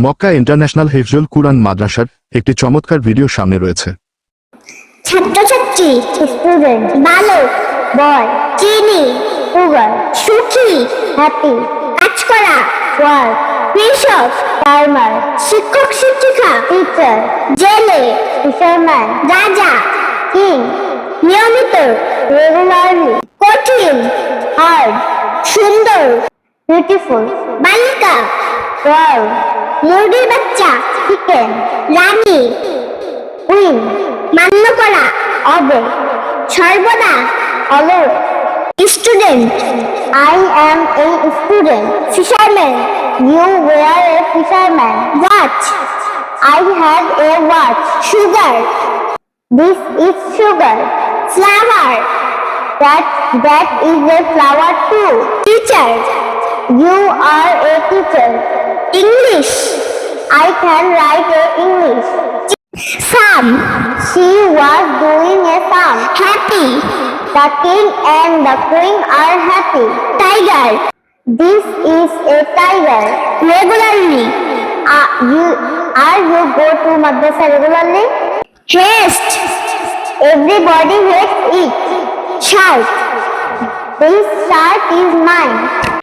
Mecca international হিফজুল কুরআন মাদ্রাসার একটি চমৎকার ভিডিও সামনে রয়েছে। ছাত্রছাত্রী, স্টুডেন্ট, বালক, বয়, চিনি, সুগার, সুখী, হ্যাপি, কাজ করা, ওয়ার্ক, কৃষক, ফার্মার, শিক্ষক শিক্ষিকা, টিচার, জেলে, ফিশারম্যান, রাজা, কিং, নিয়মিত, রেগুলারলি, কঠিন, হার্ড, সুন্দর, বিউটিফুল, বালিকা, গার্ল, মুরগির বাচ্চা, চিকেন, রানী, কুইন, মান্য করা, অবে, সর্বদা, always, student, I am a student, fisherman, you were a fisherman, watch, I had a watch, sugar, this is sugar, flower, that is a flower too, teacher, you are a teacher, English, I can write a English, sum, she was doing a sum, happy, the king and the queen are happy, tiger, this is a tiger, regularly, you go to madrasa regularly, haste, everybody hates it, shirt, this shirt is mine.